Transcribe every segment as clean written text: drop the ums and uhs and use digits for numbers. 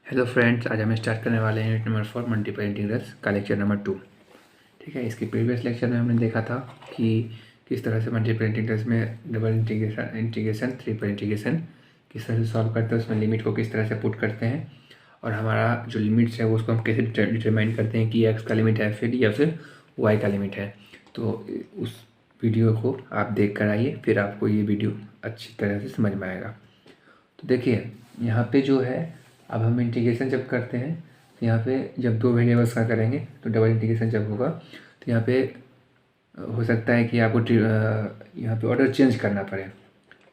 Hello friends, आज हम start करने वाले हैं यूनिट नंबर 4 मल्टीपल इंटीग्रल्स का लेक्चर नंबर 2। ठीक है, इसके प्रीवियस लेक्चर में हमने देखा था कि किस तरह से मल्टीपल इंटीग्रल्स में डबल इंटीग्रेशन ट्रिपल इंटीग्रेशन किस तरह से सॉल्व करते हैं, उसमें लिमिट को किस तरह से पुट करते हैं और हमारा जो लिमिट्स है वो उसको हम कैसे डिटरमाइन करते हैं कि एक्स का लिमिट है फिर या फिर वाई का लिमिट है। तो उस वीडियो को आप देख कर आइए, फिर आपको ये वीडियो अच्छी तरह से समझ में आएगा। तो देखिए यहाँ पे जो है, अब हम इंटीग्रेशन जब करते हैं तो यहाँ पे जब दो वेरिएबल्स का करेंगे तो डबल इंटीग्रेशन जब होगा तो यहाँ पे हो सकता है कि आपको यहाँ पे ऑर्डर चेंज करना पड़े।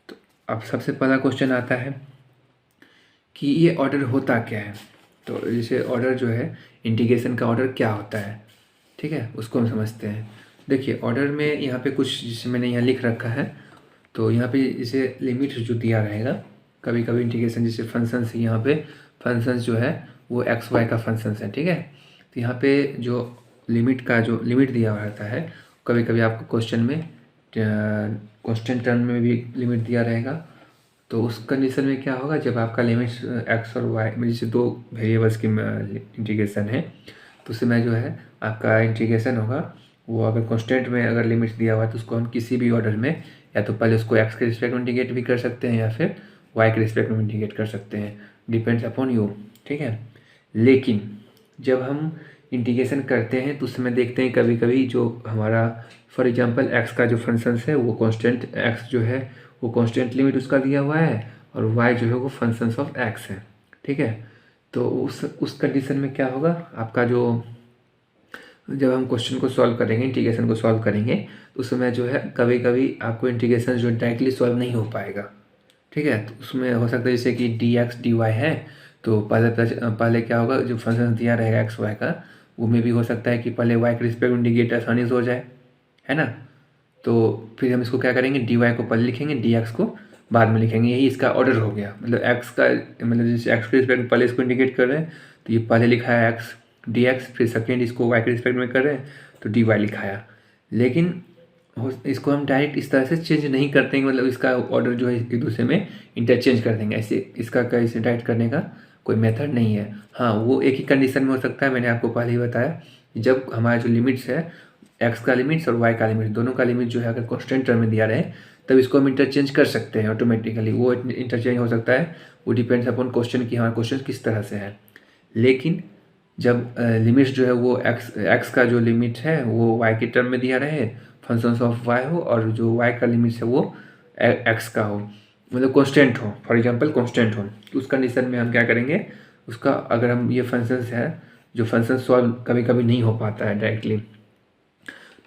तो अब सबसे पहला क्वेश्चन आता है कि ये ऑर्डर होता क्या है। तो जैसे ऑर्डर जो है, इंटीग्रेशन का ऑर्डर क्या होता है, ठीक है, उसको हम समझते हैं। देखिए ऑर्डर में यहाँ पे कुछ जैसे मैंने यहाँ लिख रखा है, तो यहाँ पे जैसे लिमिट जो दिया रहेगा, कभी कभी इंटीग्रेशन जैसे फंक्शंस, यहाँ पे फंक्शंस जो है वो एक्स वाई का फंक्शंस है, ठीक है। तो यहाँ पे जो लिमिट का जो लिमिट दिया रहता है, कभी कभी आपको क्वेश्चन में कांस्टेंट टर्म में भी लिमिट दिया रहेगा। तो उस कंडीशन में क्या होगा, जब आपका लिमिट एक्स और वाई में जैसे दो वेरिएबल्स की इंटीग्रेशन है, तो उसमें जो है आपका इंटीग्रेशन होगा वो अगर कांस्टेंट में अगर लिमिट दिया हुआ है तो उसको हम किसी भी ऑर्डर में या तो पहले उसको एक्स के रिस्पेक्ट में इंटीग्रेट भी कर सकते हैं या फिर वाई के रिस्पेक्ट में इंटीग्रेट कर सकते हैं, डिपेंड्स अपॉन यू, ठीक है। लेकिन जब हम इंटीग्रेशन करते हैं तो उसमें देखते हैं कभी कभी जो हमारा फॉर एग्जांपल एक्स का जो फंक्शंस है वो कांस्टेंट एक्स जो है वो कांस्टेंट लिमिट उसका दिया हुआ है और वाई जो है वो फंक्शंस ऑफ एक्स है, ठीक है। तो उस कंडीशन में क्या होगा, आपका जो जब हम क्वेश्चन को सॉल्व करेंगे, इंटीग्रेशन को सॉल्व करेंगे, तो उस समय जो है कभी कभी आपको इंटीग्रेशन जो डायरेक्टली सॉल्व नहीं हो पाएगा, ठीक है। तो उसमें हो सकता है जैसे कि डी एक्स डी वाई है, तो पहले क्या होगा, जो फंक्शन दिया रहेगा एक्स वाई का वो में भी हो सकता है कि पहले वाई के रिस्पेक्ट में इंटीग्रेट आसानी से हो जाए, है ना। तो फिर हम इसको क्या करेंगे, डी वाई को पहले लिखेंगे, डी एक्स को बाद में लिखेंगे, यही इसका ऑर्डर हो गया। मतलब एक्स का मतलब जैसे एक्स के रिस्पेक्ट में पहले इसको इंटीग्रेट कर रहे हैं तो ये पहले लिखा है एक्स डी एक्स, फिर सेकेंड इसको वाई के रिस्पेक्ट में कर रहे हैं तो डी वाई लिखाया। लेकिन इसको हम डायरेक्ट इस तरह से चेंज नहीं करते हैं, मतलब इसका ऑर्डर जो है एक दूसरे में इंटरचेंज कर देंगे, ऐसे इसका कैसे डायरेक्ट करने का कोई मेथड नहीं है। हाँ, वो एक ही कंडीशन में हो सकता है, मैंने आपको पहले ही बताया, जब हमारा जो लिमिट्स है एक्स का लिमिट्स और वाई का लिमिट दोनों का लिमिट जो है अगर कॉन्स्टेंट टर्म में दिया रहे तब इसको हम इंटरचेंज कर सकते हैं ऑटोमेटिकली। वो इंटरचेंज हो सकता है, वो डिपेंड्स अपॉन क्वेश्चन कि हमारा क्वेश्चन किस तरह से है। लेकिन जब लिमिट्स जो है वो एक्स का जो लिमिट है वो वाई के टर्म में दिया रहे, फंक्शंस ऑफ वाई हो, और जो वाई का लिमिट्स है वो एक्स का हो, मतलब कांस्टेंट हो, फॉर एग्जांपल कांस्टेंट हो, उस कंडीशन में हम क्या करेंगे, उसका अगर हम ये फंक्शंस है जो फंक्शन सॉल्व कभी कभी नहीं हो पाता है डायरेक्टली,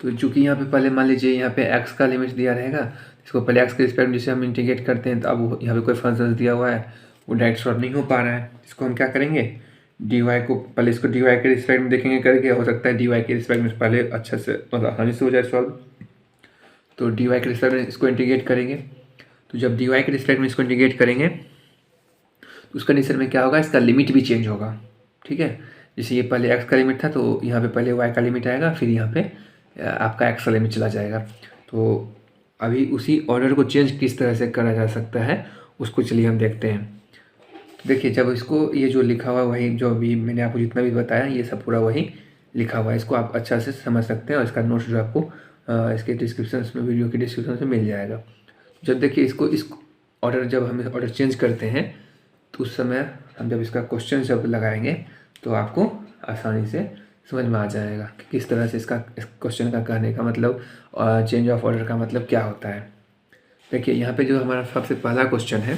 तो चूंकि यहाँ पे पहले मान लीजिए यहाँ पे एक्स का लिमिट दिया रहेगा, इसको पहले एक्स के रिस्पेक्ट जिसे हम इंटीग्रेट करते हैं, तो अब यहाँ पे कोई फंक्शन दिया हुआ है वो डायरेक्ट सॉल्व नहीं हो पा रहा है, इसको हम क्या करेंगे, डी वाई को पहले इसको डी वाई के रिस्पेक्ट में देखेंगे करके, हो सकता है डी वाई के रिस्पेक्ट में पहले अच्छा से मतलब आसानी से हो जाए सॉल्व। तो डी वाई के रिस्पेक्ट में इसको इंटीग्रेट करेंगे, तो जब डी वाई के रिस्पेक्ट में इसको इंटीग्रेट करेंगे तो उस कंडीशन में क्या होगा, इसका लिमिट भी चेंज होगा, ठीक है। जैसे ये पहले एक्स का लिमिट था तो यहाँ पे पहले वाई का लिमिट आएगा, फिर यहाँ पे आपका एक्स का लिमिट चला जाएगा। तो अभी उसी ऑर्डर को चेंज किस तरह से करा जा सकता है उसको चलिए हम देखते हैं। तो देखिए जब इसको ये जो लिखा हुआ वही जो अभी मैंने आपको जितना भी बताया ये सब पूरा वही लिखा हुआ है, इसको आप अच्छा से समझ सकते हैं और इसका नोट्स जो आपको इसके डिस्क्रिप्शन में, वीडियो के डिस्क्रिप्शन में मिल जाएगा। जब देखिए इसको इस ऑर्डर जब हम ऑर्डर चेंज करते हैं तो उस समय हम जब इसका क्वेश्चन जब लगाएंगे तो आपको आसानी से समझ में आ जाएगा कि किस तरह से इसका इस क्वेश्चन का कहने का मतलब चेंज ऑफ ऑर्डर का मतलब क्या होता है। देखिए यहाँ पे जो हमारा सबसे पहला क्वेश्चन है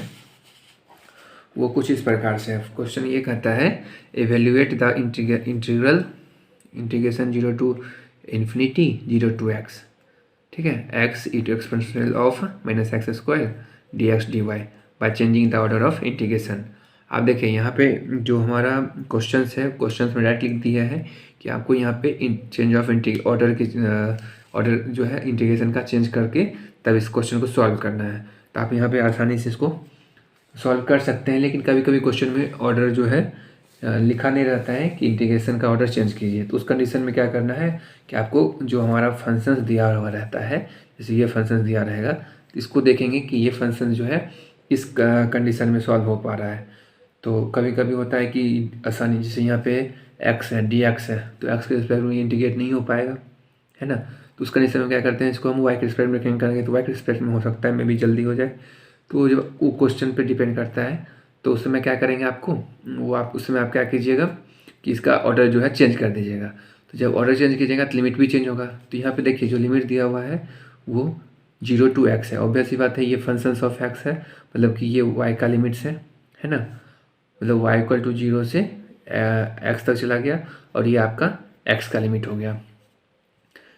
वो कुछ इस प्रकार से है। क्वेश्चन ये कहता है, evaluate the integral integration 0 to infinity 0 to x, ठीक है, x e to exponential of minus x square d x d y by changing the order of integration. आप देखिए यहाँ पे जो हमारा क्वेश्चन है, क्वेश्चन में डायरेक्ट लिख दिया है कि आपको यहाँ पे चेंज ऑफ ऑर्डर की ऑर्डर जो है इंटीग्रेशन का चेंज करके तब इस क्वेश्चन को सॉल्व करना है। तो आप यहाँ पे आसानी से इसको सॉल्व कर सकते हैं, लेकिन कभी कभी क्वेश्चन में ऑर्डर जो है लिखा नहीं रहता है कि इंटीग्रेशन का ऑर्डर चेंज कीजिए, तो उस कंडीशन में क्या करना है कि आपको जो हमारा फंक्शंस दिया हुआ रहता है, जैसे ये फंक्शंस दिया रहेगा, इसको देखेंगे कि ये फंक्शन जो है इस कंडीशन में सॉल्व हो पा रहा है। तो कभी कभी होता है कि आसानी, जैसे यहाँ पे एक्स है, डी एक्स है, तो एक्स के रिस्पेक्ट में इंटीग्रेट नहीं हो पाएगा, है ना। तो उस कंडीशन में क्या करते हैं, इसको हम वाई के रिस्पेक्ट में करेंगे तो वाई के रिस्पेक्ट में हो सकता है मे भी जल्दी हो जाए। तो जब वो क्वेश्चन पे डिपेंड करता है, तो उस समय क्या करेंगे आपको, वो आप उस समय आप क्या कीजिएगा कि इसका ऑर्डर जो है चेंज कर दीजिएगा। तो जब ऑर्डर चेंज कीजिएगा तो लिमिट भी चेंज होगा। तो यहाँ पे देखिए जो लिमिट दिया हुआ है वो 0 to x है। ऑब्वियस सी बात है, ये फंक्शंस ऑफ x है, मतलब कि ये y का लिमिट्स है ना। मतलब y इक्वल टू 0 से x तक चला गया और ये आपका x का लिमिट हो गया,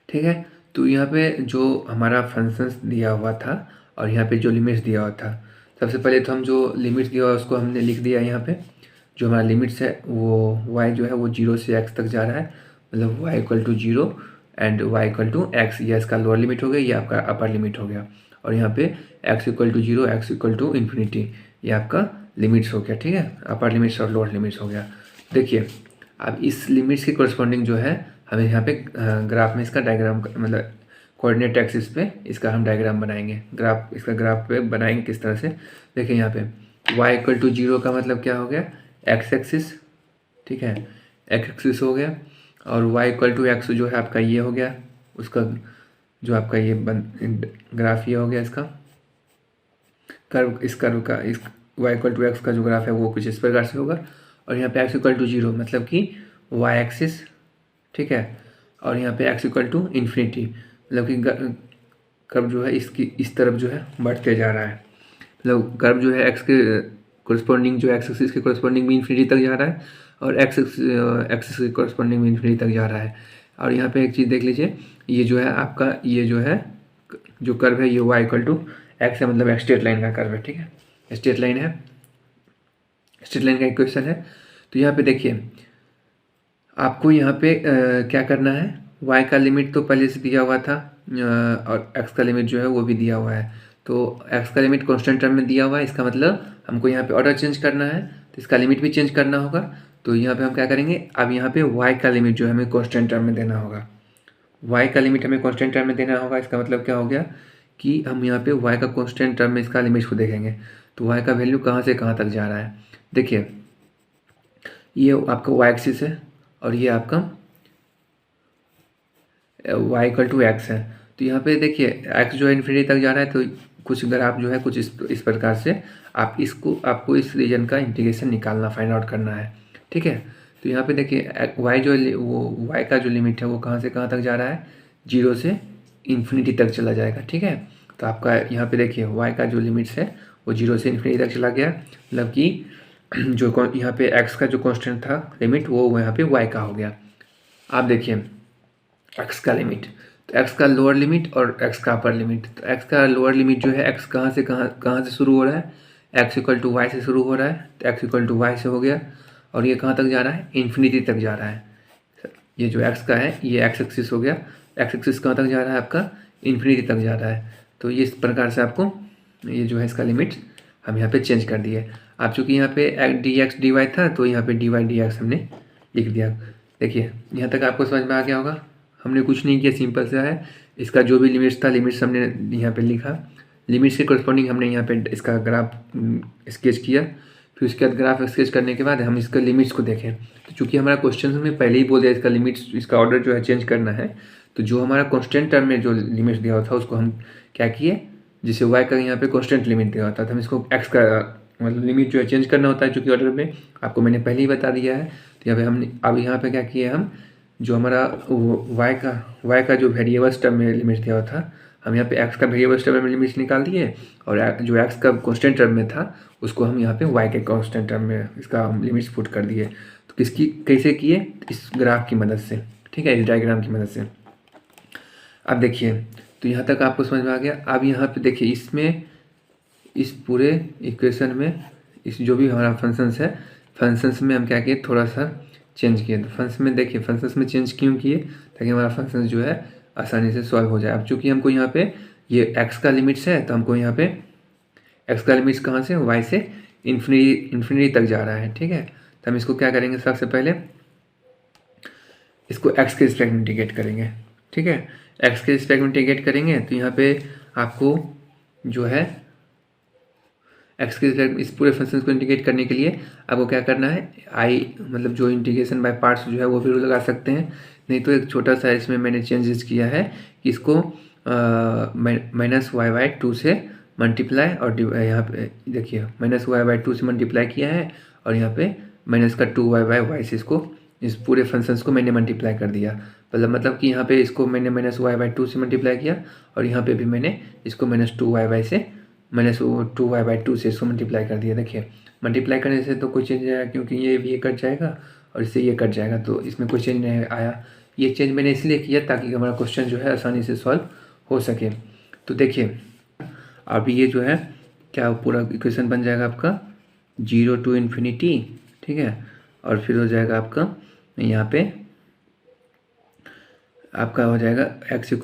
ठीक है। तो यहाँ पे जो हमारा फंक्शंस दिया हुआ था और यहाँ पे जो लिमिट्स दिया हुआ था, सबसे पहले तो हम जो लिमिट्स दिया हुआ उसको हमने लिख दिया यहाँ पे। जो हमारा लिमिट्स है वो y जो है वो 0 से x तक जा रहा है, मतलब y equal to 0 and y equal to x, ये इसका लोअर लिमिट हो गया, ये आपका अपर लिमिट हो गया। और यहाँ पे x equal to 0, x equal to infinity, ये आपका लिमिट्स हो गया, ठीक है। अपर लिमिट्स और लोअर लिमिट्स हो गया। देखिए अब इस लिमिट्स के कॉरस्पॉन्डिंग जो है हमें यहाँ पे ग्राफ में इसका डायग्राम, मतलब कोऑर्डिनेट एक्सिस पे इसका हम डायग्राम बनाएंगे। इसका ग्राफ पे बनाएंगे किस तरह से, देखिए यहाँ पे y इक्वल टू 0 का मतलब क्या हो गया, x एक्सिस, ठीक है, x एक्सिस हो गया। और y इक्वल टू x जो है आपका ये हो गया, उसका जो आपका ये ग्राफ ये हो गया, इसका कर्व, इस कर्व का, इस y इक्वल टू एक्स का जो ग्राफ है वो कुछ इस प्रकार से होगा। और यहाँ पे x इक्वल टू 0 मतलब कि y एक्सिस, ठीक है। और यहाँ पे x इक्वल टू इन्फिनिटी, मतलब कि कर्व जो है इसकी इस तरफ जो है बढ़ते जा रहा है, मतलब कर्व जो है x के कोरस्पॉन्डिंग, जो x एक्सिस के कोरस्पॉन्डिंग भी इन्फिनिटी तक जा रहा है और x एक्सिस के कोरस्पॉन्डिंग भी इन्फिनिटी तक जा रहा है। और यहाँ पे एक चीज़ देख लीजिए, ये जो है आपका, ये जो है जो कर्व है ये y इक्वल टू एक्स है, मतलब स्ट्रेट लाइन का कर्व है, ठीक है, स्ट्रेट लाइन है, स्ट्रेट लाइन का इक्वेशन है। तो यहाँ पे देखिए आपको यहाँ पे क्या करना है, y का लिमिट तो पहले से दिया हुआ था और x का लिमिट जो है वो भी दिया हुआ है। तो x का लिमिट कांस्टेंट टर्म में दिया हुआ है, इसका मतलब हमको यहाँ पे ऑर्डर चेंज करना है तो इसका लिमिट भी चेंज करना होगा। तो यहाँ पे हम क्या करेंगे, अब यहाँ पे y का लिमिट जो है हमें कांस्टेंट टर्म में देना होगा, y का लिमिट हमें कांस्टेंट टर्म में देना होगा। इसका मतलब क्या हो गया कि हम यहाँ पे y का कांस्टेंट टर्म में इसका लिमिट्स को देखेंगे। तो y का वैल्यू कहाँ से कहाँ तक जा रहा है, देखिए ये आपका y एक्सिस है और ये आपका y इक्वल टू एक्स है। तो यहाँ पे देखिए x जो है इन्फिनिटी तक जा रहा है, तो कुछ ग्राफ जो है कुछ इस प्रकार से आपको इस रीजन का इंटीग्रेशन निकालना, फाइंड आउट करना है, ठीक है। तो यहाँ पे देखिए y जो वो y का जो लिमिट है वो कहाँ से कहाँ तक जा रहा है, 0 से इन्फिनिटी तक चला जाएगा, ठीक है। तो आपका यहाँ पे देखिए y का जो लिमिट्स है वो 0 से इन्फिनिटी तक चला गया, मतलब कि जो यहाँ पे x का जो कांस्टेंट था लिमिट वो यहाँ पे y का हो गया। आप देखिए x का लिमिट, तो x का लोअर लिमिट और x का अपर लिमिट। तो x का लोअर लिमिट जो है x कहाँ से शुरू हो रहा है, x इक्वल टू वाई से शुरू हो रहा है, तो x इक्वल टू वाई से हो गया और ये कहाँ तक जा रहा है, इन्फिनिटी तक जा रहा है। ये जो x का है ये x एक्सिस हो गया, x एक्सिस कहाँ तक जा रहा है आपका, इन्फिनिटी तक जा रहा है। तो ये इस प्रकार से आपको ये जो है इसका लिमिट हम यहाँ पे चेंज कर दिए। आप चूँकि यहाँ पे डी एक्स डी वाई था तो यहाँ पे डी वाई डी एक्स हमने लिख दिया। देखिए यहाँ तक आपको समझ में आ गया होगा, हमने कुछ नहीं किया, सिंपल सा है। इसका जो भी लिमिट्स था लिमिट्स हमने यहाँ पे लिखा, लिमिट्स के कोरस्पॉन्डिंग हमने यहाँ पे इसका ग्राफ स्केच किया। फिर उसके बाद ग्राफ स्केच करने के बाद हम इसका लिमिट्स को देखें। तो चूँकि हमारा क्वेश्चन में पहले ही बोल दिया इसका लिमिट्स, इसका ऑर्डर जो है चेंज करना है, तो जो हमारा कॉन्स्टेंट टर्म में जो लिमिट्स दिया हुआ था उसको हम क्या किए, जैसे y का यहाँ पे कॉन्स्टेंट लिमिट दिया होता था, हम इसको x का मतलब लिमिट जो है चेंज करना होता है, चूँकि ऑर्डर में आपको मैंने पहले ही बता दिया है। तो यहाँ पे हमने अब यहाँ पे क्या किए, हम जो हमारा y का जो वेरिएबल्स टर्म में लिमिट दिया हुआ था, हम यहाँ पे x का वेरिएबल्स टर्म में लिमिट्स निकाल दिए और जो x का कॉन्स्टेंट टर्म में था उसको हम यहाँ पे y के कॉन्स्टेंट टर्म में इसका हम लिमिट्स पुट कर दिए। तो किसकी कैसे किए, इस ग्राफ की मदद से, ठीक है, इस डायग्राम की मदद से। अब देखिए तो यहाँ तक आपको समझ में आ गया। अब यहाँ पे देखिए इसमें इस पूरे इक्वेशन में इस जो भी हमारा फंक्शंस है, फंक्शंस में हम क्या किए, थोड़ा सा चेंज किए। तो फंक्शन में देखिए, फंक्शंस में चेंज क्यों किए, ताकि हमारा फंक्शन जो है आसानी से सॉल्व हो जाए। अब चूँकि हमको यहाँ पे ये x का लिमिट्स है तो हमको यहाँ पे x का लिमिट्स कहाँ से, y से इन्फिनिटी तक जा रहा है, ठीक है। तो हम इसको क्या करेंगे, सबसे पहले इसको x के रिस्पेक्ट में इंटीग्रेट करेंगे, ठीक है। x के रिस्पेक्ट में इंटीग्रेट करेंगे तो यहाँ पे आपको जो है एक्स के रिस्पेक्ट इस पूरे फंक्शन को इंटीग्रेट करने के लिए आपको क्या करना है, आई मतलब जो इंटीग्रेशन बाय पार्ट्स जो है वो भी लगा सकते हैं। नहीं तो एक छोटा सा इसमें मैंने चेंजेस किया है कि इसको -y/2 से मल्टीप्लाई और यहाँ पे देखिए -y/2 से मल्टीप्लाई किया है और यहाँ पे -2y/y से इसको इस पूरे फंक्शंस को मैंने मल्टीप्लाई कर दिया। मतलब कि यहाँ पे इसको मैंने -y/2 से मल्टीप्लाई किया और यहाँ पे भी मैंने इसको -2y/2 से इसको मल्टीप्लाई कर दिया। देखिए मल्टीप्लाई करने से तो कोई चेंज नहीं आया क्योंकि ये कट जाएगा और इससे ये कट जाएगा, तो इसमें कोई चेंज नहीं आया। ये चेंज मैंने इसलिए किया ताकि हमारा क्वेश्चन जो है आसानी से सॉल्व हो सके। तो देखिए अब ये जो है क्या पूरा इक्वेशन बन जाएगा आपका 0 to ∞, ठीक है, और फिर हो जाएगा आपका यहाँ पे आपका हो जाएगा x = y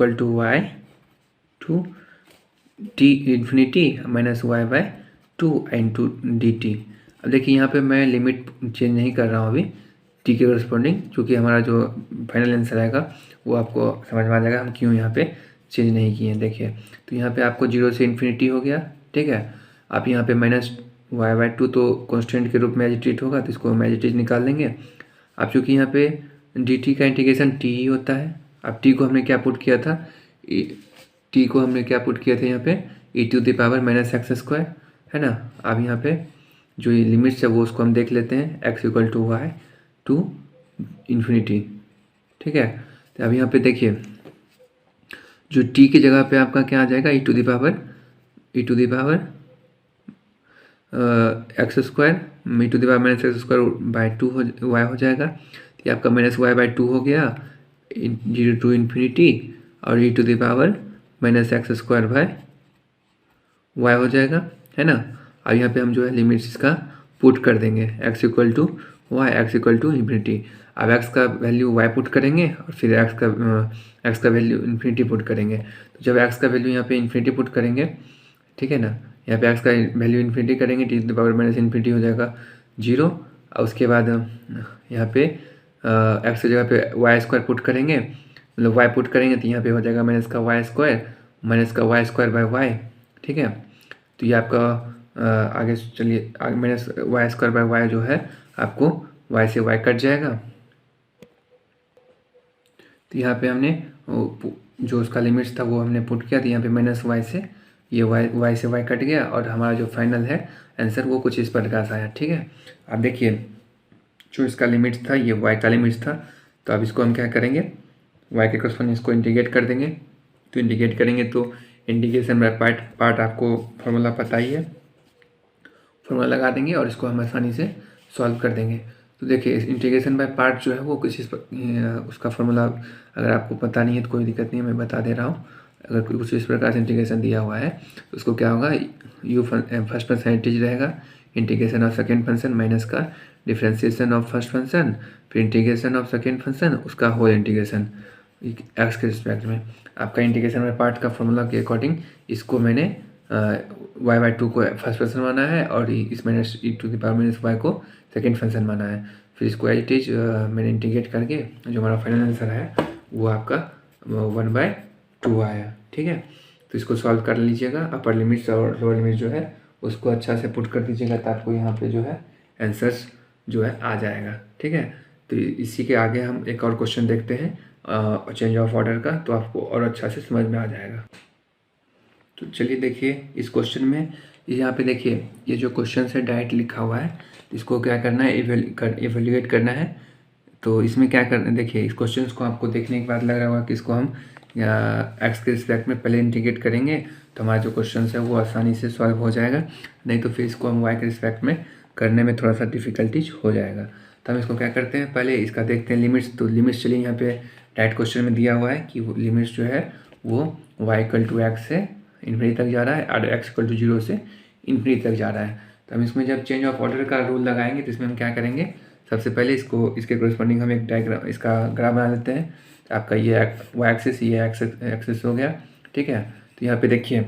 to t ∞ -y/2 × dt। अब देखिए यहाँ पे मैं लिमिट चेंज नहीं कर रहा हूँ अभी t के करस्पॉन्डिंग, क्योंकि हमारा जो फाइनल आंसर आएगा वो आपको समझ में आ जाएगा हम क्यों यहाँ पे चेंज नहीं किए हैं। देखिए तो यहाँ पे आपको 0 से ∞ हो गया, ठीक है। आप यहाँ पे -y/2 तो कॉन्स्टेंट के रूप में एज ट्रीट होगा, तो इसको हम एज निकाल लेंगे। अब चूँकि यहाँ पे dt का इंटीग्रेशन t ही होता है। अब t को हमने क्या पुट किया था, t को हमने क्या पुट किया था यहाँ पे e⁻−x², है ना। अब यहाँ पे जो ये लिमिट्स है वो उसको हम देख लेते हैं, x = y to ∞, ठीक है। तो अब यहाँ पे देखिए जो t की जगह पे आपका क्या आ जाएगा e⁻x² e⁻−x² y हो जाएगा। तो ये आपका -y/2 हो गया 0 to ∞, और e⁻−x² y हो जाएगा, है ना। अब यहाँ पे हम जो है लिमिट्स इसका पुट कर देंगे, x = y x = ∞। अब x का वैल्यू y पुट करेंगे और फिर x का वैल्यू ∞ पुट करेंगे। तो जब x का वैल्यू यहाँ पे ∞ पुट करेंगे, ठीक है ना, यहाँ पे x का वैल्यू ∞ करेंगे t⁻∞ हो जाएगा 0। और उसके बाद यहाँ पे x की जगह पे y² पुट करेंगे, मतलब y पुट करेंगे तो यहाँ पे हो जाएगा -y², ठीक है। तो ये आपका आगे चलिए आगे -y² जो है आपको y से y कट जाएगा। तो यहाँ पे हमने जो उसका लिमिट्स था वो हमने पुट किया, तो यहाँ पे -y से ये y से y कट गया और हमारा जो फाइनल है आंसर वो कुछ इस प्रकार से आया, ठीक है। अब देखिए जो इसका लिमिट्स था ये y का लिमिट्स था, तो अब इसको हम क्या करेंगे, y के करस्पॉन्डिंग इसको इंटीग्रेट कर देंगे। तो इंटीग्रेट करेंगे तो इंटीग्रेशन बाय पार्ट आपको फॉर्मूला पता ही है, फॉर्मूला लगा देंगे और इसको हम आसानी से सॉल्व कर देंगे। तो देखिए इस इंटीग्रेशन बाय पार्ट जो है वो कुछ उसका फॉर्मूला अगर आपको पता नहीं है तो कोई दिक्कत नहीं है, मैं बता दे रहा हूँ। अगर कुछ इस प्रकार से इंटीग्रेशन दिया हुआ है तो उसको क्या होगा, फर्स्ट परसेंटेज रहेगा integration of second function minus का डिफ्रेंसिएशन ऑफ फर्स्ट फंक्शन, फिर इंटीग्रेशन ऑफ सेकेंड फंक्शन उसका होल इंटीग्रेशन एक्स के रिस्पेक्ट में। आपका इंटीग्रेशन बाय पार्ट का फॉर्मूला के अकॉर्डिंग इसको मैंने y/2 को फर्स्ट फंक्शन माना है और इस -e⁻⁻y को सेकेंड फंक्शन माना है। फिर इसको एज इट इज मैंने इंटीग्रेट करके जो हमारा फाइनल आंसर है वो आपका 1/2 आया, ठीक है। तो इसको सॉल्व कर लीजिएगा, अपर लिमिट्स और लोअर लिमिट जो है उसको अच्छा से पुट कर दीजिएगा, तो आपको यहाँ पे जो है आंसर्स जो है आ जाएगा, ठीक है। तो इसी के आगे हम एक और क्वेश्चन देखते हैं चेंज ऑफ ऑर्डर का, तो आपको और अच्छा से समझ में आ जाएगा। तो चलिए देखिए इस क्वेश्चन में यहाँ पे देखिए ये जो क्वेश्चन है डायरेक्ट लिखा हुआ है, इसको क्या करना है, इवेल्युएट करना है। तो इसमें क्या करना है, देखिए इस क्वेश्चन को आपको देखने के बाद लग रहा होगा कि इसको हम एक्स के रिस्पेक्ट में पहले इंटीग्रेट करेंगे तो हमारा जो क्वेश्चन है वो आसानी से सॉल्व हो जाएगा, नहीं तो फिर इसको हम वाई के रिस्पेक्ट में करने में थोड़ा सा डिफिकल्टीज हो जाएगा। तो हम इसको क्या करते हैं, पहले इसका देखते हैं लिमिट्स। तो लिमिट्स चलिए यहाँ पे डायरेक्ट क्वेश्चन में दिया हुआ है कि वो लिमिट्स जो है वो y = x से इन्फिनिटी तक जा रहा है और x = 0 से इन्फिनिटी तक जा रहा है। तो हम इसमें जब चेंज ऑफ ऑर्डर का रूल लगाएंगे तो इसमें हम क्या करेंगे, सबसे पहले इसको इसके कोरिस्पॉन्डिंग हम एक डायग्राम इसका ग्राफ बना लेते हैं। तो आपका ये वाई एक्सिस ये एक्सिस हो गया, ठीक है। तो यहाँ पे देखिए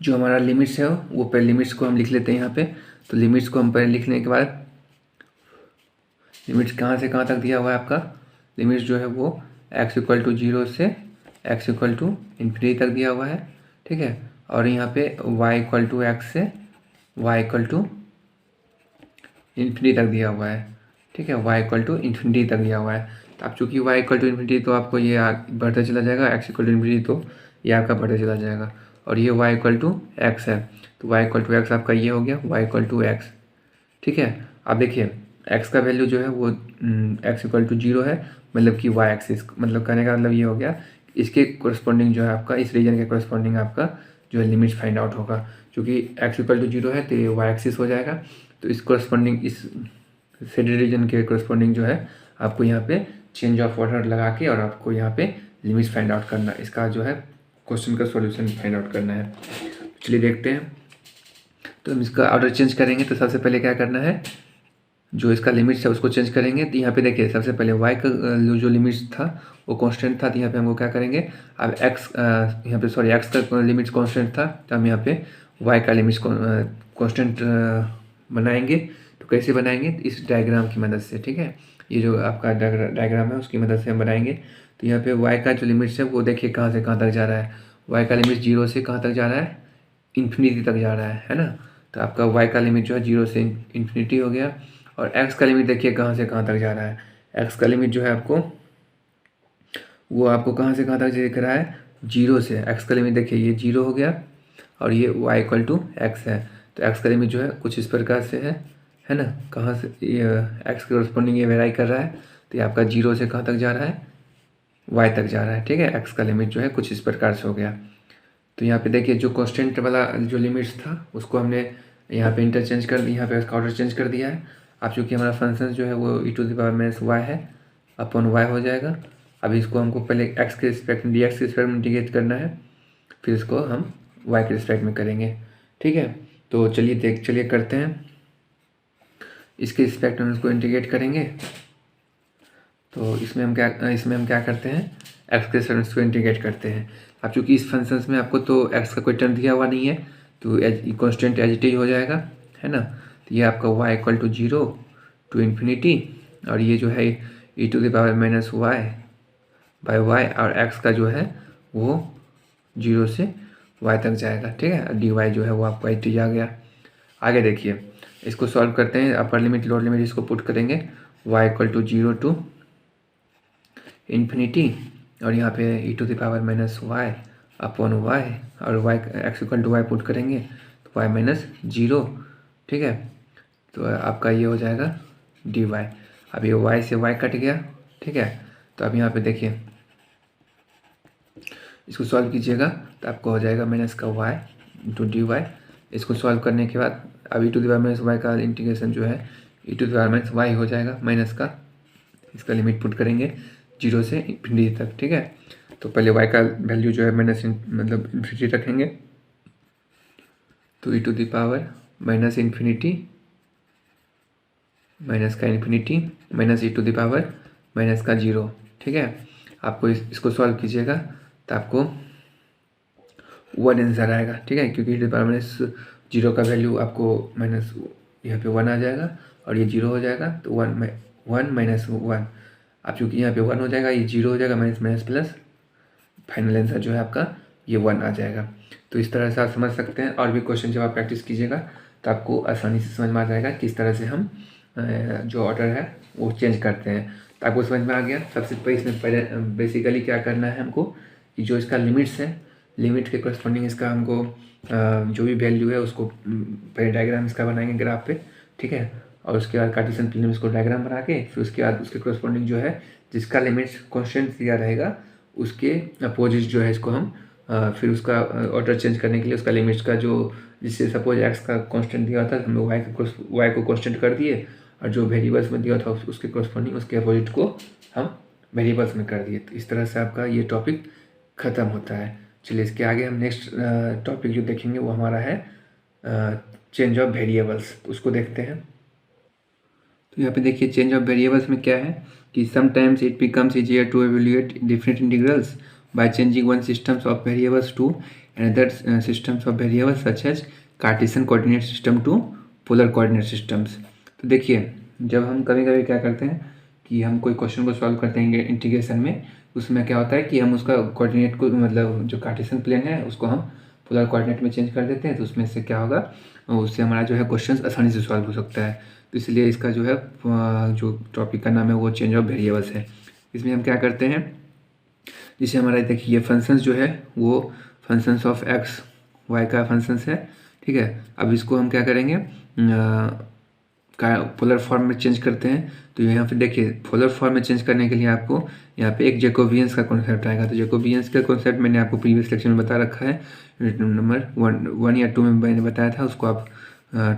जो हमारा लिमिट्स है वो पहले लिमिट्स को हम लिख लेते हैं यहाँ पे। तो लिमिट्स को हम पहले लिखने के बाद लिमिट्स कहाँ से कहाँ तक दिया हुआ है आपका, लिमिट्स जो है वो x = 0 से x = इन्फिनिटी तक दिया हुआ है, ठीक है। और यहाँ पे y = x से y इक्वल टू इन्फिनिटी तक दिया हुआ है, ठीक है, y इक्वल टू इन्फिनिटी तक दिया हुआ है। तो आप चूँकि y इक्वल टू इन्फिनिटी तो आपको ये बढ़ता चला जाएगा, x इक्वल टू इन्फिनिटी तो ये आपका बढ़ता चला जाएगा, और ये y इक्वल टू एक्स है, तो y इक्वल टू एक्स आपका ये हो गया y इक्वल टू एक्स, ठीक है। अब देखिए x का वैल्यू जो है वो x इक्वल टू 0 है, मतलब कि y एक्सिस, मतलब कहने का मतलब ये हो गया इसके कोरस्पॉन्डिंग जो है आपका इस रीजन के कोरस्पॉन्डिंग आपका जो है लिमिट्स फाइंड आउट होगा। क्योंकि x इक्वल टू 0 है तो ये y एक्सिस हो जाएगा, तो इस कोरस्पॉन्डिंग इस शेडेड रीजन के कोरस्पॉन्डिंग जो है आपको यहाँ पे चेंज ऑफ ऑर्डर लगा के और आपको यहाँ पे लिमिट्स फाइंड आउट करना, इसका जो है क्वेश्चन का सॉल्यूशन फाइंड आउट करना है। चलिए देखते हैं। तो हम इसका ऑर्डर चेंज करेंगे तो सबसे पहले क्या करना है, जो इसका लिमिट्स है उसको चेंज करेंगे। तो यहाँ पे देखिए सबसे पहले y का जो लिमिट्स था वो कांस्टेंट था, तो यहाँ पे हमको क्या करेंगे, अब x यहाँ पे सॉरी x का लिमिट्स कांस्टेंट था, तो हम यहाँ पे y का लिमिट्स कांस्टेंट बनाएंगे। तो कैसे बनाएंगे, इस डायग्राम की मदद से, ठीक है, ये जो आपका डायग्राम है उसकी मदद से हम बनाएंगे। तो यहाँ पे y का जो लिमिट्स है वो देखिए कहाँ से कहाँ तक जा रहा है, y का लिमिट 0 से कहाँ तक जा रहा है, इन्फिनिटी तक जा रहा है ना। तो आपका y का लिमिट जो है 0 से इन्फिनिटी हो गया, और x का लिमिट देखिए कहाँ से कहाँ तक जा रहा है, x का लिमिट जो है आपको वो आपको कहाँ से कहाँ तक दिख रहा है, 0 से, x का लिमिट देखिए ये 0 हो गया, और ये y इक्वल टू एक्स है। तो x का लिमिट जो है कुछ इस प्रकार से है ना, कहाँ से ये x के कॉरस्पॉन्डिंग ये वेराई कर रहा है, तो ये आपका 0 से कहाँ तक जा रहा है, y तक जा रहा है, ठीक है। x का लिमिट जो है कुछ इस प्रकार से हो गया। तो यहाँ पे देखिए जो कांस्टेंट वाला जो लिमिट्स था उसको हमने यहाँ पे इंटरचेंज कर दिया, यहाँ पे इसका ऑर्डर चेंज कर दिया है। अब चूँकि हमारा फंक्शन जो है वो e⁻⁻y है अपॉन y हो जाएगा। अभी इसको हमको पहले x के रिस्पेक्ट में dx के रिस्पेक्ट में इंटीग्रेट करना है, फिर इसको हम y के रिस्पेक्ट में करेंगे, ठीक है। तो चलिए करते हैं, इसके रिस्पेक्ट में इसको इंटीग्रेट करेंगे। तो इसमें हम क्या करते हैं, एक्स के रिस्पेक्ट में इसको इंटीग्रेट करते हैं। अब चूँकि इस फंक्शंस में आपको तो एक्स का कोई टर्म दिया हुआ नहीं है, तो कॉन्स्टेंट एज इट इज हो जाएगा, है ना। तो ये आपका y equal to 0 to infinity, और ये जो है e⁻⁻y बाय y, और x का जो है वो 0 से y तक जाएगा, ठीक है। dy जो है वो आपका एच आ गया। आगे देखिए इसको सॉल्व करते हैं, अपर लिमिट लोअर लिमिट इसको पुट करेंगे, y equal to 0 to infinity, और यहाँ पे e⁻⁻y अपॉन y, और y x equal to y put करेंगे तो y माइनस 0, ठीक है। तो आपका ये हो जाएगा dy। अब ये y से y कट गया, ठीक है। तो अब यहाँ पे देखिए इसको सॉल्व कीजिएगा तो आपको हो जाएगा माइनस का y इंटू dy। इसको सॉल्व करने के बाद अब e⁻⁻y का इंटीग्रेशन जो है e⁻⁻y हो जाएगा माइनस का, इसका लिमिट पुट करेंगे 0 से इन्फिनिटी तक, ठीक है। तो पहले y का वैल्यू जो है माइनस मतलब इन्फिनिटी रखेंगे, तो e⁻⁻⁻⁰ माइनस का इन्फिनिटी माइनस e⁻⁻ का 0, ठीक है। आपको इसको सॉल्व कीजिएगा तो आपको 1 आंसर आएगा, ठीक है, क्योंकि e⁻⁻0 का वैल्यू आपको माइनस यहाँ पे 1 आ जाएगा और ये 0 हो जाएगा, तो 1 माइनस 1, अब चूँकि यहाँ पे 1 हो जाएगा, ये 0 हो जाएगा, माइनस प्लस, फाइनल आंसर जो है आपका ये 1 आ जाएगा। तो इस तरह से आप समझ सकते हैं, और भी क्वेश्चन जब आप प्रैक्टिस कीजिएगा तो आपको आसानी से समझ में आ जाएगा किस तरह से हम जो ऑर्डर है वो चेंज करते हैं। तो आपको समझ में आ गया। सबसे पहले इसमें बेसिकली क्या करना है हमको, कि जो इसका लिमिट्स है, लिमिट के करस्पॉन्डिंग इसका हमको जो भी वैल्यू है उसको पहले डायग्राम इसका बनाएंगे ग्राफ पे, ठीक है, और उसके बाद कार्टेशियन प्लेन में इसको डायग्राम बना के फिर उसके बाद उसके करस्पॉन्डिंग जो है जिसका लिमिट्स कॉन्स्टेंट दिया रहेगा उसके अपोजिट जो है इसको हम फिर उसका ऑर्डर चेंज करने के लिए उसका लिमिट्स का जो, जिससे सपोज एक्स का कांस्टेंट दिया था हम वाई को कांस्टेंट कर दिए, और जो वेरिएबल्स में दिया था उसके कॉरस्पॉन्डिंग उसके अपोजिट को हम वेरिएबल्स में कर दिए। तो इस तरह से आपका ये टॉपिक ख़त्म होता है। चलिए इसके आगे हम नेक्स्ट टॉपिक जो देखेंगे वो हमारा है चेंज ऑफ वेरिएबल्स, उसको देखते हैं। तो यहाँ पे देखिए चेंज ऑफ वेरिएबल्स में क्या है कि sometimes it becomes easier to evaluate different integrals by changing one systems of variables to another systems of variables such as Cartesian coordinate system to polar coordinate systems। तो देखिए जब हम कभी कभी क्या करते हैं कि हम कोई क्वेश्चन को सॉल्व करते हैं इंटीग्रेशन में, उसमें क्या होता है कि हम उसका कोऑर्डिनेट को मतलब जो कार्टेशियन प्लेन है उसको हम पोलर कोऑर्डिनेट में चेंज कर देते हैं तो उसमें से क्या होगा, उससे हमारा जो है क्वेश्चन आसानी से सॉल्व हो सकता है। तो इसलिए इसका जो है जो टॉपिक का नाम है वो चेंज ऑफ वेरिएबल्स है। इसमें हम क्या करते हैं, जिसे हमारा देखिए फंक्शंस जो है वो फंक्शंस ऑफ एक्स वाई का फंक्शंस है, ठीक है। अब इसको हम क्या करेंगे, का पोलर फॉर्म में चेंज करते हैं। तो यहाँ पे देखिए पोलर फॉर्म में चेंज करने के लिए आपको यहाँ पे एक जैकोबियंस का कॉन्सेप्ट आएगा। तो जैकोबियंस का कॉन्सेप्ट मैंने आपको प्रीवियस लेक्चर में बता रखा है, नंबर 1 या 2 में मैंने बताया था, उसको आप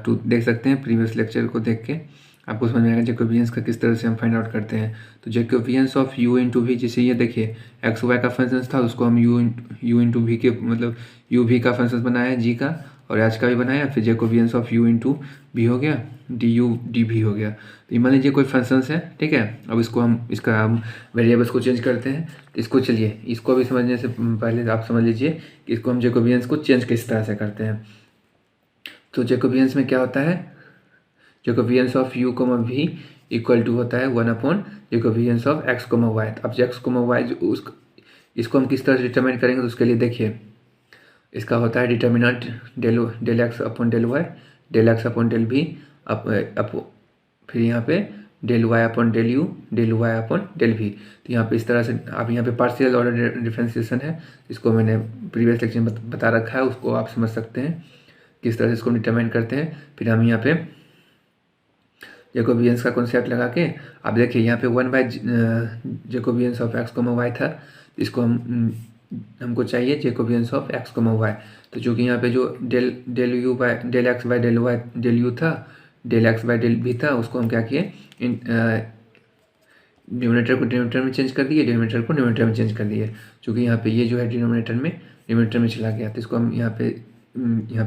2 देख सकते हैं। प्रीवियस लेक्चर को देख के आपको समझ में आएगा जैकोबियंस का किस तरह से हम फाइंड आउट करते हैं। तो Jacobians of u into v, जैसे ये देखिए एक्स वाई का फंक्शन था, उसको हम u इंटू वी के मतलब u भी का फंक्शन बनाया है जी का, और आज का भी बनाया। फिर Jacobians of u into v हो गया, डी यू डी भी हो गया। तो मान लीजिए कोई फंक्शंस है, ठीक है। अब इसको हम वेरिएबल्स को चेंज करते हैं। तो इसको चलिए इसको भी समझने से पहले आप समझ लीजिए कि इसको हम जैकोबियंस को चेंज किस तरह से करते हैं। तो जैकोबियंस में क्या होता है, Jacobians of u comma v equal to होता है 1 upon Jacobians of x comma y। अब x कोमा y इसको हम किस तरह से डिटरमाइन करेंगे, तो उसके लिए देखिए इसका होता है determinant del x upon del y, del x upon del v, फिर यहाँ पे del y upon del u, del y upon del v. तो यहाँ पे इस तरह से अब यहाँ पे पार्शियल ऑर्डर डिफरेंशिएशन है, इसको मैंने प्रीवियस लेक्चर में बता रखा है, उसको आप समझ सकते हैं किस तरह से इसको डिटरमाइन करते हैं। फिर हम यहाँ पे जैकोबियंस का कॉन्सेप्ट लगा के आप देखिए यहाँ पे 1 by Jacobians of x comma y था, इसको हमको चाहिए Jacobians of x comma y. तो चूँकि यहाँ पे जो del u by del x by del y del u था, del x by del v था, उसको हम क्या किए डिनोमिनेटर को डिनोमिनेटर में चेंज कर दिए, डिनोमिनेटर को न्यूमरेटर में चेंज कर दिए। चूँकि यहाँ पे ये जो है डिनोमिनेटर में चला गया, तो इसको हम यहाँ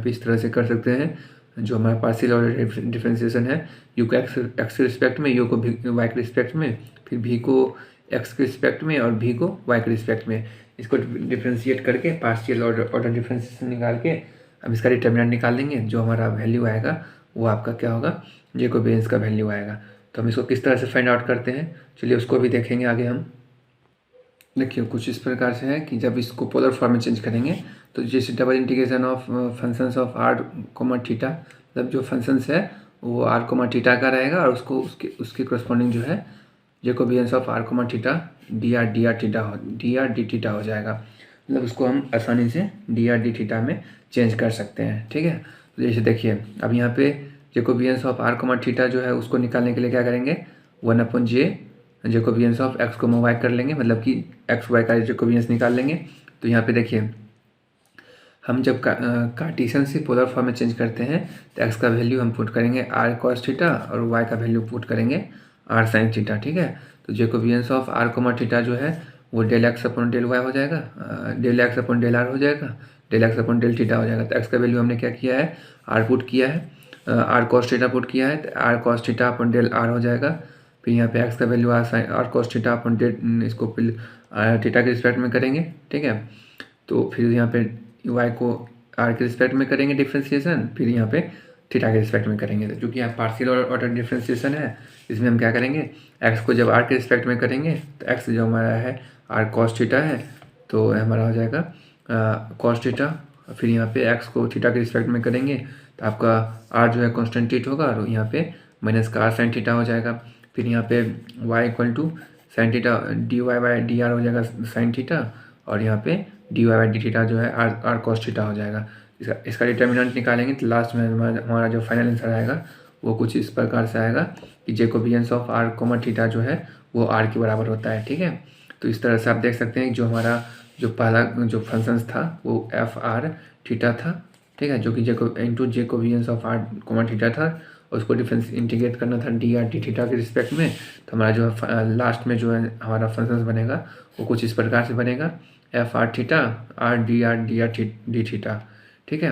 पे इस तरह से कर सकते हैं। जो हमारा पार्शियल ऑर्डर डिफरेंशिएशन है, यू को एक्स के रिस्पेक्ट में, यू को वाई के रिस्पेक्ट में, फिर भी को एक्स के रिस्पेक्ट में और भी को वाई के रिस्पेक्ट में, इसको डिफ्रेंशिएट करके पार्शियल ऑर्डर डिफरेंशिएशन निकाल के अब इसका डिटर्मिनेंट निकाल लेंगे। जो हमारा वैल्यू आएगा वो आपका क्या होगा, जैकोबियंस का वैल्यू आएगा। तो हम इसको किस तरह से फाइंड आउट करते हैं, चलिए उसको भी देखेंगे आगे हम। देखिए कुछ इस प्रकार से है कि जब इसको पोलर फॉर्म में चेंज करेंगे तो जैसे double integration of functions of r comma theta, मतलब जो फंक्शंस है वो आर कोमा थीटा का रहेगा और उसको उसके करस्पॉन्डिंग जो है Jacobians of r comma theta d r d theta हो जाएगा। मतलब उसको हम आसानी से डी आर डी थीटा में चेंज कर सकते हैं, ठीक है। तो जैसे देखिए अब यहाँ पे Jacobians of r comma theta जो है उसको निकालने के लिए क्या करेंगे, 1 upon J Jacobians of x comma y कर लेंगे, मतलब कि एक्स वाई का जैकोबियंस निकाल लेंगे। तो यहाँ पे देखिए हम जब कार्टेशियन से पोलर फॉर्म में चेंज करते हैं तो एक्स का वैल्यू हम पुट करेंगे आर कॉस थीटा और वाई का वैल्यू पुट करेंगे आर साइन थीटा, ठीक है। तो Jacobians of r comma theta जो है वो del x upon del y हो जाएगा, del x upon del r हो जाएगा, del x upon del theta हो जाएगा। तो एक्स का वैल्यू हमने क्या किया है, आर पुट किया है, आर कॉस थीटा पुट किया है, तो r cos theta upon del r हो जाएगा। फिर यहाँ पे एक्स का value r cos theta upon del, इसको फिर थीटा के रिस्पेक्ट में करेंगे, ठीक है। तो फिर यहाँ पे वाई को आर के रिस्पेक्ट में करेंगे डिफ्रेंशिएशन, फिर यहाँ पे थीटा के रिस्पेक्ट में करेंगे। तो चूँकि यहाँ पार्शियल ऑर्डर डिफ्रेंशिएशन है, इसमें हम क्या करेंगे, एक्स को जब आर के रिस्पेक्ट में करेंगे तो एक्स जो हमारा है आर कॉस थीटा है, तो हमारा हो जाएगा कॉस थीटा। फिर यहाँ पे एक्स को थीटा के रिस्पेक्ट में करेंगे तो आपका आर जो है कॉन्स्टेंट थीटा होगा और यहाँ पे माइनस का आर साइन थीटा हो जाएगा। फिर यहाँ पे y equal to sine theta d y by d r हो जाएगा साइन थीटा, और यहाँ पे d y by d theta जो है आर कॉस थीटा हो जाएगा। इसका डिटर्मिनेंट निकालेंगे तो लास्ट में हमारा जो फाइनल आंसर आएगा वो कुछ इस प्रकार से आएगा कि Jacobians of r comma theta जो है वो आर के बराबर होता है, ठीक है। तो इस तरह से आप देख सकते हैं कि जो हमारा जो पहला जो फंक्शंस था वो एफ आर थीटा था, ठीक है, जो कि Jacobians of r comma theta था, और उसको डिफरेंस इंटीग्रेट करना था डी आर डी थीटा के रिस्पेक्ट में। तो हमारा जो है लास्ट में जो है हमारा फंक्शंस बनेगा वो कुछ इस प्रकार से बनेगा, F R theta R D D theta, ठीक है।